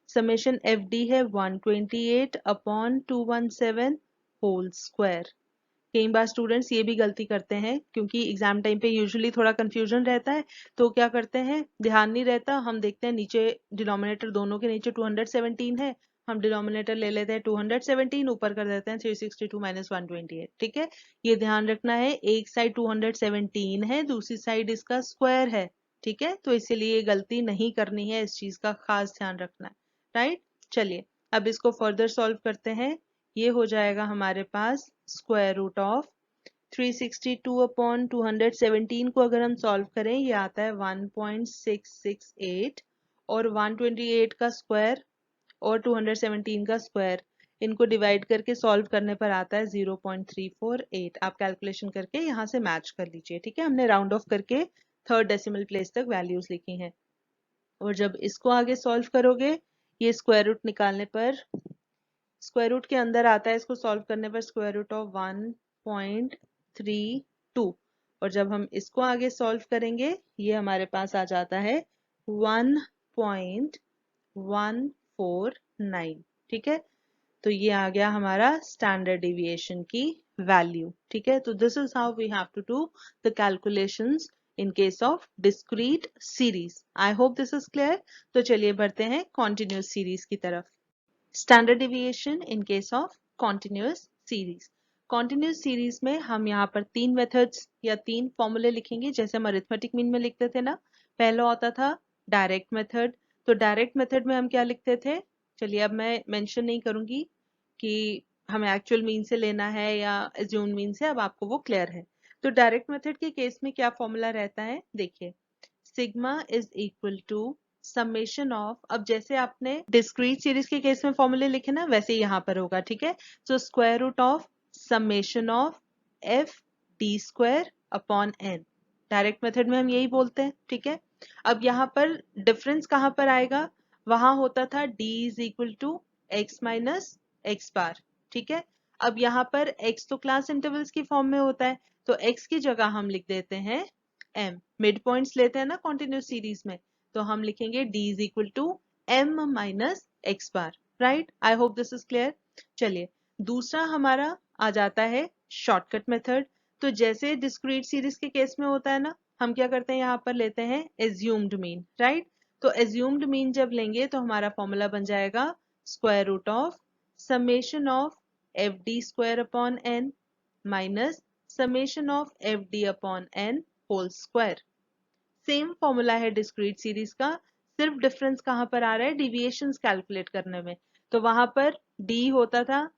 समेशन एफ डी है 128 अपॉन 217 होल स्क्वायर। कई बार स्टूडेंट्स ये भी गलती करते हैं, क्योंकि एग्जाम टाइम पे यूजुअली थोड़ा कंफ्यूजन रहता है, तो क्या करते हैं, ध्यान नहीं रहता, हम देखते हैं नीचे डिनोमिनेटर दोनों के नीचे 217 है, हम डिनोमिनेटर ले लेते हैं 217, ऊपर कर देते हैं 362 माइनस 128। ठीक है, ये ध्यान रखना है, एक साइड 217 है, दूसरी साइड इसका स्क्वायर है। ठीक है, तो इसीलिए ये गलती नहीं करनी है, इस चीज का खास ध्यान रखना है। राइट, चलिए अब इसको फर्दर सॉल्व करते हैं। ये हो जाएगा हमारे पास स्क्वायर रूट ऑफ 362 अपॉन 217 को अगर हम सॉल्व करें, ये आता है 1.668 और 128 का स्क्वायर और 217 का स्क्वायर, इनको डिवाइड करके सॉल्व करने पर आता है 0.348। आप कैलकुलेशन करके यहाँ से मैच कर लीजिए। ठीक है, हमने राउंड ऑफ करके थर्ड डेसिमल प्लेस तक वैल्यूज लिखी हैं। और जब इसको आगे सॉल्व करोगे, ये स्क्वायर रूट निकालने पर स्क्वायर रूट के अंदर आता है, इसको सॉल्व करने पर स्क्वायर रूट ऑफ 1.32 और जब हम इसको आगे सॉल्व करेंगे, ये हमारे पास आ जाता है 1.149। ठीक है, तो ये आ गया हमारा स्टैंडर्ड डिविएशन की वैल्यू। ठीक है, तो this is how we have to do the calculations in case of discrete series. I hope this is clear. तो चलिए बढ़ते हैं continuous series की तरफ। Standard deviation in case of continuous series. Continuous series में हम यहाँ पर तीन मेथड्स या तीन फॉर्मूले लिखेंगे, जैसे हम अरिथमेटिक मीन में लिखते थे ना। पहला होता था डायरेक्ट मेथड, तो डायरेक्ट मेथड में हम क्या लिखते थे, चलिए अब मैं मेंशन नहीं करूंगी कि हमें एक्चुअल मीन से लेना है या एज्यूम मीन से, अब आपको वो क्लियर है। तो डायरेक्ट मेथड के केस में क्या फॉर्मूला रहता है, देखिए, sigma is equal to summation of, अब जैसे आपने डिस्क्रीट सीरीज के केस में फॉर्मूले लिखे ना, वैसे यहाँ पर होगा। ठीक है, so square root of summation of f d square upon n, direct method में हम यही बोलते हैं। ठीक है, अब यहाँ पर डिफरेंस कहाँ पर आएगा, वहां होता था d is equal to x minus x bar. ठीक है, अब यहाँ पर x तो क्लास इंटरवल्स की फॉर्म में होता है, तो x की जगह हम लिख देते हैं m, मिड पॉइंट्स लेते हैं ना कॉन्टिन्यूस सीरीज में, तो हम लिखेंगे d is equal to m minus x bar. Right, I hope this is clear. चलिए दूसरा हमारा आ जाता है शॉर्टकट मेथड। तो जैसे डिस्क्रीट सीरीज के केस में होता है ना, हम क्या करते हैं, यहाँ पर लेते हैं एज्यूम्ड मीन। राइट, तो एज्यूम्ड मीन जब लेंगे तो हमारा फॉर्मूला बन जाएगा square root of summation of f d square upon n minus summation of f d upon n whole square. Same formula है डिस्क्रीट सीरीज का, सिर्फ डिफरेंस कहां पर आ रहा है, डिविएशंस कैलकुलेट करने में। तो वहां पर डी होता था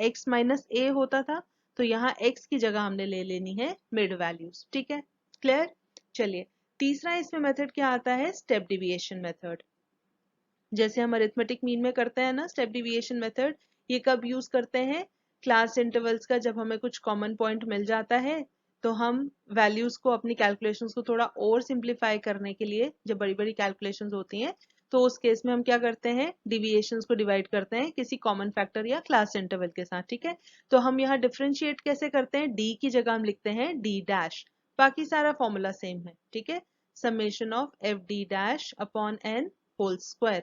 एक्स माइनस ए होता था, तो यहाँ एक्स की जगह हमने ले लेनी है मिड वैल्यूज। ठीक है, क्लियर। चलिए, तीसरा इसमें मेथड क्या आता है, स्टेप डिविएशन मेथड। जैसे हम अरिथमेटिक मीन में करते हैं ना स्टेप डिविएशन मेथड, ये कब यूज करते हैं, क्लास इंटरवल्स का जब हमें कुछ कॉमन पॉइंट मिल जाता है तो हम वैल्यूज को, अपनी कैलकुलेशंस को थोड़ा और सिंप्लीफाई करने के लिए, जब बड़ी बड़ी कैलकुलेशंस होती हैं तो उस केस में हम क्या करते हैं, डिविएशंस को डिवाइड करते हैं किसी कॉमन फैक्टर या क्लास इंटरवल के साथ। ठीक है, तो हम यहाँ डिफरेंशिएट कैसे करते हैं, डी की जगह हम लिखते हैं डी डैश, बाकी सारा फॉर्मूला सेम है। ठीक है, summation of f d dash upon n whole square,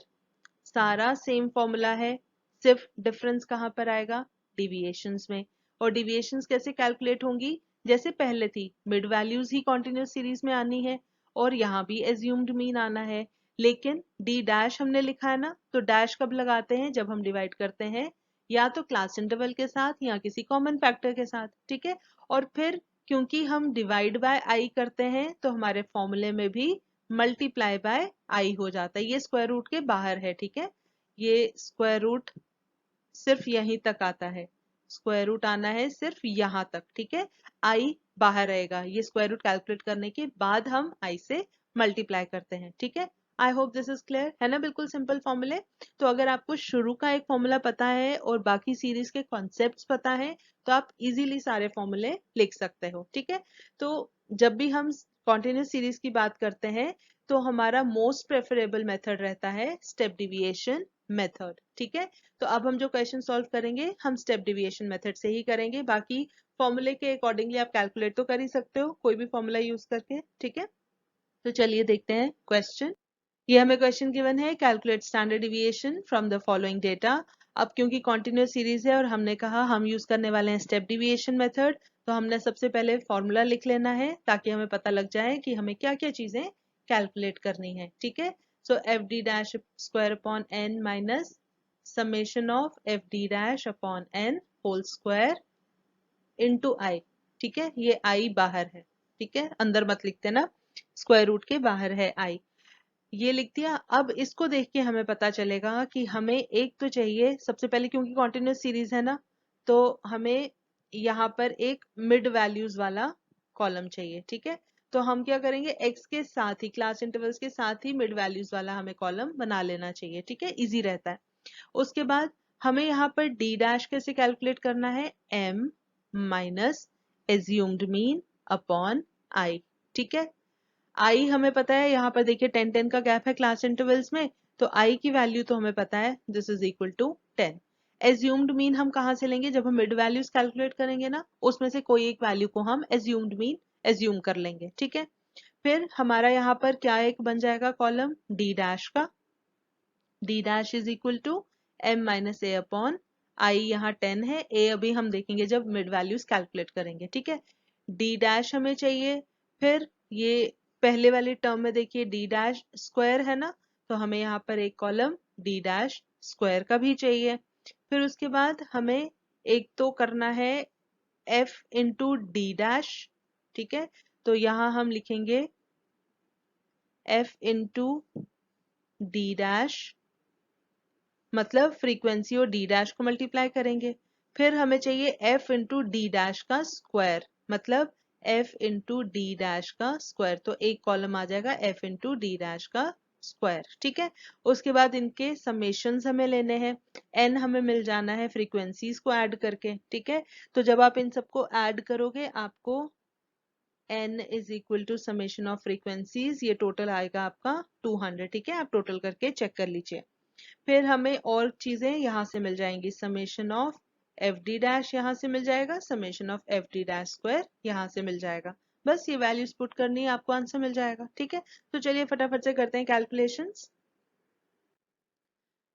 सारा सेम फॉर्मूला है, सिर्फ डिफरेंस कहाँ पर आएगा, डिविएशंस में। और डिविएशंस कैसे कैलकुलेट होंगी, जैसे पहले थी, मिड वैल्यूज ही कॉन्टिन्यूस सीरीज में आनी है और यहाँ भी एज्यूम्ड मीन आना है, लेकिन डी डैश हमने लिखा है ना, तो डैश कब लगाते हैं, जब हम डिवाइड करते हैं या तो क्लास इंटरवल के साथ या किसी कॉमन फैक्टर के साथ। ठीक है, और फिर क्योंकि हम डिवाइड बाय आई करते हैं तो हमारे फॉर्मूले में भी मल्टीप्लाई बाय आई हो जाता है, ये स्क्वायर रूट के बाहर है। ठीक है, ये स्क्वायर रूट सिर्फ यहीं तक आता है, स्क्वायर रूट आना है सिर्फ यहाँ तक। ठीक है, आई बाहर रहेगा, ये स्क्वायर रूट कैलकुलेट करने के बाद हम आई से मल्टीप्लाई करते हैं। ठीक है, आई होप दिस इज क्लियर, है ना, बिल्कुल सिंपल फॉर्मूले। तो अगर आपको शुरू का एक फॉर्मूला पता है और बाकी सीरीज के कॉन्सेप्ट्स पता है तो आप इजीली सारे फॉर्मूले लिख सकते हो। ठीक है, तो जब भी हम कॉन्टिन्यूस सीरीज की बात करते हैं तो हमारा मोस्ट प्रेफरेबल मेथड रहता है स्टेप डिविएशन मेथड। ठीक है, तो अब हम जो क्वेश्चन सॉल्व करेंगे हम स्टेप डिविएशन मेथड से ही करेंगे, बाकी फॉर्मूले के अकॉर्डिंगली आप कैलकुलेट तो कर ही सकते हो कोई भी फॉर्मूला यूज करके। ठीक है, तो चलिए देखते हैं क्वेश्चन। ये हमें क्वेश्चन गिवन है, calculate standard deviation from the following data. अब क्योंकि कॉन्टिन्यूस सीरीज है और हमने कहा हम यूज करने वाले हैं स्टेप डिविएशन मेथड, तो हमने सबसे पहले फॉर्मूला लिख लेना है ताकि हमें पता लग जाए कि हमें क्या क्या चीजें कैलकुलेट करनी है। ठीक है, so f d dash square upon n minus summation of f d dash upon n whole square into i. ठीक है, ये आई बाहर है, ठीक है, अंदर मत लिखते ना, स्क्वायर रूट के बाहर है आई, ये लिख दिया। अब इसको देख के हमें पता चलेगा कि हमें एक तो चाहिए, सबसे पहले क्योंकि कॉन्टिन्यूस सीरीज है ना, तो हमें यहाँ पर एक मिड वैल्यूज वाला कॉलम चाहिए। ठीक है, तो हम क्या करेंगे, x के साथ ही, क्लास इंटरवल्स के साथ ही मिड वैल्यूज वाला हमें कॉलम बना लेना चाहिए। ठीक है, इजी रहता है। उसके बाद हमें यहाँ पर डी डैश कैसे कैलकुलेट करना है, m minus assumed mean upon i। ठीक है, आई हमें पता है, यहाँ पर देखिए 10-10 का गैप है क्लास इंटरवल्स में, तो आई की वैल्यू तो हमें पता है, this is equal to 10। Assumed mean हम कहाँ से लेंगे, जब हम मिड वैल्यूज कैलकुलेट करेंगे ना, उसमें से कोई एक वैल्यू को हम एज्यूम्ड मीन एज्यूम कर लेंगे। ठीक है, फिर हमारा यहाँ पर क्या एक बन जाएगा कॉलम, डी डैश का, d dash is equal to m minus a upon i, यहाँ 10 है, ए अभी हम देखेंगे जब मिड वैल्यूज कैलकुलेट करेंगे। ठीक है, डी डैश हमें चाहिए, फिर ये पहले वाली टर्म में देखिए डी डैश स्क्वायर है ना, तो हमें यहाँ पर एक कॉलम डी डैश स्क्वायर का भी चाहिए। फिर उसके बाद हमें एक तो करना है एफ इंटू डी डैश। ठीक है, तो यहाँ हम लिखेंगे एफ इंटू डी डैश, मतलब फ्रीक्वेंसी और डी डैश को मल्टीप्लाई करेंगे। फिर हमें चाहिए एफ इंटू डी डैश का स्क्वायर, मतलब एफ इंटू डी डैश का स्क्वायर, तो एक कॉलम आ जाएगा एफ इंटू डी डैश का स्क्वायर। ठीक है, उसके बाद इनके समेशंस हमें लेने हैं, एन हमें मिल जाना है फ्रीक्वेंसीज को ऐड करके। ठीक है, तो जब आप इन सबको ऐड करोगे आपको n is equal to summation of frequencies, ये टोटल आएगा आपका 200। ठीक है, आप टोटल करके चेक कर लीजिए। फिर हमें और चीजें यहाँ से मिल जाएंगी, summation of f d dash यहाँ से मिल जाएगा, summation of f d dash square यहाँ से मिल जाएगा। बस ये वैल्यूज पुट करनी है, आपको आंसर मिल जाएगा। ठीक है, तो चलिए फटाफट से करते हैं कैलकुलेशंस।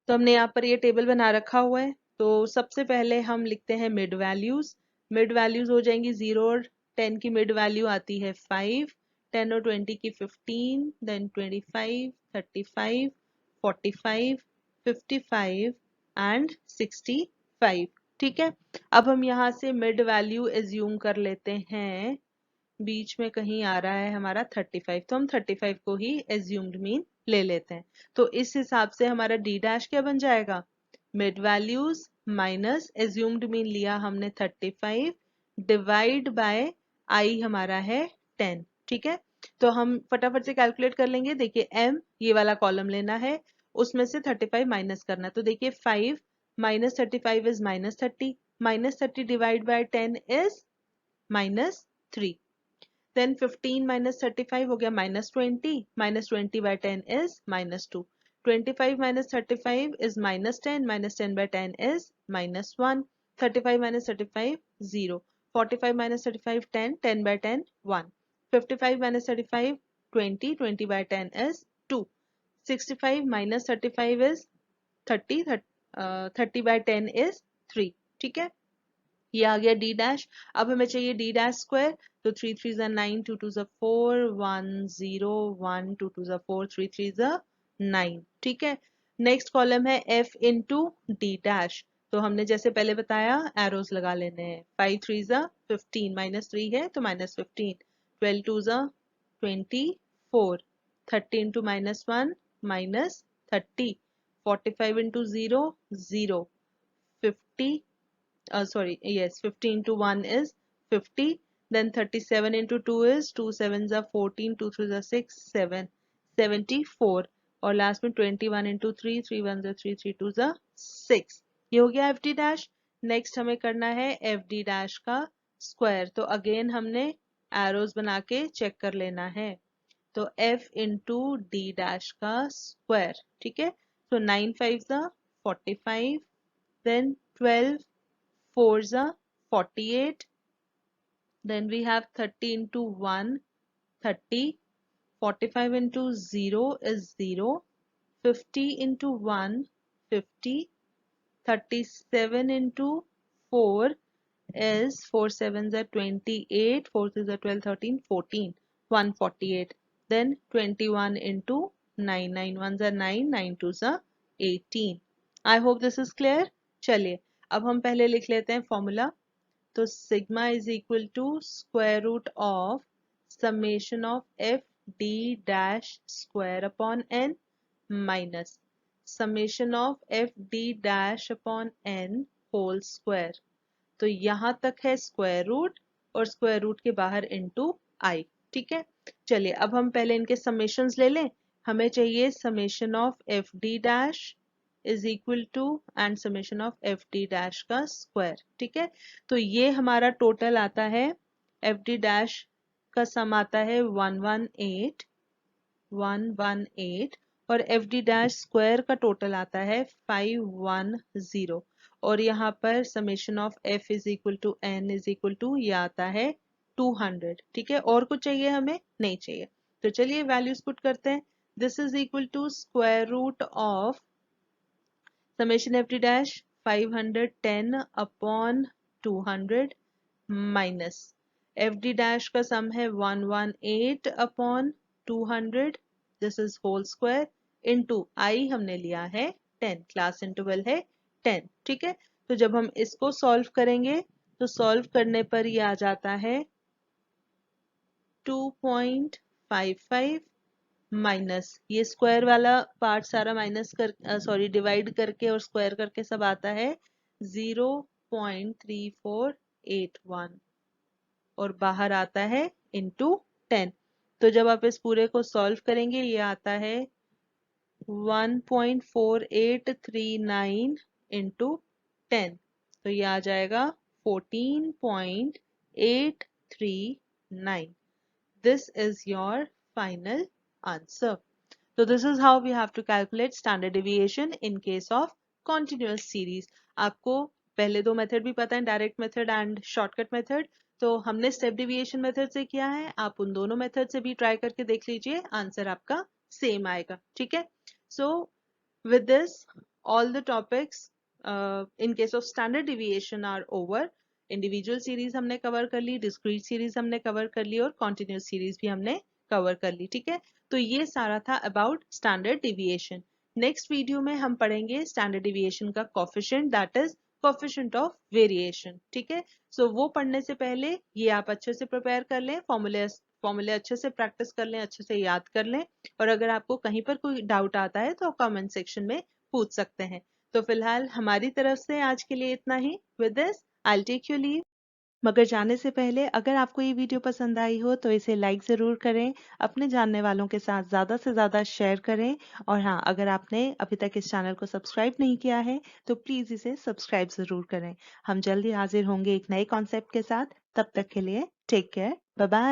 तो हमने यहाँ पर ये टेबल बना रखा हुआ है, तो सबसे पहले हम लिखते हैं मिड वैल्यूज। मिड वैल्यूज हो जाएंगी 0 और 10 की मिड वैल्यू आती है 5, 10 और 20 की 15, देन 25, 35, 45, 55 एंड 65। ठीक है, अब हम यहाँ से मिड वैल्यू एज्यूम कर लेते हैं, बीच में कहीं आ रहा है हमारा 35, तो हम 35 को ही एज्यूम्ड मीन ले लेते हैं। तो इस हिसाब से हमारा डी डैश क्या बन जाएगा, mid values minus assumed mean लिया हमने 35 डिवाइड बाय आई हमारा है 10। ठीक है, तो हम फटाफट से कैलकुलेट कर लेंगे। देखिए m ये वाला कॉलम लेना है, उसमें से 35 माइनस करना है। तो देखिए 5 minus 35 is -30, -30 divide by 10 is -3। Then 15 minus 35 हो गया -20, -20 by 10 is -2। 25 minus 35 is -10, -10 by 10 is -1। 35 minus 35 0। 45 minus 35 10, 10 by 10 1। 55 minus 35 20, 20 by 10 is 2। 65 minus 35 is 30, 30 by 10 is 3। ठीक है, ये आ गया डी डैश। अब हमें चाहिए डी डैश स्क्वायर। तो 3 3 ज़ा 9, 2 2 ज़ा 4, 1 0 1, 2 2 ज़ा 4, 3 3 ज़ा 9। ठीक है, नेक्स्ट कॉलम है एफ इंटू डी डैश। तो हमने जैसे पहले बताया एरोज लगा लेने हैं। 5 3 ज़ा 15, -3 है तो -15। 12 2 ज़ा 24, 30 into -1 -30। 45 into 0 0। 50 sorry, yes, 15 to 1 is 50। Then 37 into 2 is 2 sevens are 14, 2 3s are 6 7 74। और लास्ट में 21 into 3 3 1s are 3 3 2s are 6। ये हो गया एफ डी डैश। नेक्स्ट हमें करना है एफ डी डैश का स्क्वायर। तो अगेन हमने एरोज बना के चेक कर लेना है। तो f इंटू डी डैश का स्क्वायर। ठीक है, तो 9 5s are 45, then 12 4s are 48, then we have 30 into 1 30, 45 into 0 is 0, 50 into 1 50, 37 into 4 is 4 sevens are 28, 4 is are 12 13 14, 148। then 21 into 9, 9 ones are 9, 9 twos are 18। I hope this is clear। चलिए अब हम पहले लिख लेते हैं फॉर्मूला। तो sigma is equal to square root of summation of f d dash square upon n minus summation of f d dash upon n whole square. तो यहां तक है स्क्वायर रूट और स्क्वायर रूट के बाहर इनटू आई। ठीक है, चलिए अब हम पहले इनके समेशंस ले लें। हमें चाहिए summation of f d dash is equal to and summation of f d dash का स्क्वायर। ठीक है, तो ये हमारा टोटल आता है, एफ डी डैश का सम आता है 118 और एफ डी डैश स्क्वायर का टोटल आता है 510। और यहाँ पर summation of f is equal to n is equal to ये आता है 200। ठीक है, और कुछ चाहिए हमें, नहीं चाहिए। तो चलिए वैल्यूज पुट करते हैं। This is equal to square root of summation f d dash 510 upon 200 minus f d dash का सम है 118 upon 200, this is whole square into i हमने लिया है 10, क्लास इंटरवल है 10। ठीक है, तो जब हम इसको सॉल्व करेंगे तो सॉल्व करने पर ये आ जाता है 2.55 माइनस ये स्क्वायर वाला पार्ट सारा माइनस कर सॉरी डिवाइड करके और स्क्वायर करके सब आता है 0.3481 और बाहर आता है इनटू 10। तो जब आप इस पूरे को सॉल्व करेंगे ये आता है 1.4839 इंटू 10। तो ये आ जाएगा 14.839। This is your final answer. So this is how we have to calculate standard deviation in case of continuous series. आपको पहले दो मेथड भी पता है, direct method and shortcut method. तो हमने स्टेप डेविएशन मेथड से किया है, आप उन दोनों मेथड से भी ट्राई करके देख लीजिए, आंसर आपका सेम आएगा। ठीक है, सो with this all the topics in case of standard deviation are over। Individual series हमने कवर कर ली, डिस्क्रीट सीरीज हमने कवर कर ली और कॉन्टिन्यूस सीरीज भी हमने कवर कर ली। ठीक है, तो ये सारा था about standard deviation. Next video में हम पढ़ेंगे स्टैंडर्ड डिविएशन का coefficient, that is coefficient of variation. ठीक है, सो वो पढ़ने से पहले ये आप अच्छे से प्रिपेयर कर लें, फॉर्मूले अच्छे से प्रैक्टिस कर लें, अच्छे से याद कर लें। और अगर आपको कहीं पर कोई डाउट आता है तो आप कमेंट सेक्शन में पूछ सकते हैं। तो फिलहाल हमारी तरफ से आज के लिए इतना ही। With this I will take your leave. मगर जाने से पहले अगर आपको ये वीडियो पसंद आई हो तो इसे लाइक ज़रूर करें, अपने जानने वालों के साथ ज़्यादा से ज़्यादा शेयर करें। और हाँ, अगर आपने अभी तक इस चैनल को सब्सक्राइब नहीं किया है तो प्लीज़ इसे सब्सक्राइब ज़रूर करें। हम जल्दी हाजिर होंगे एक नए कॉन्सेप्ट के साथ। तब तक के लिए टेक केयर, बाय बाय।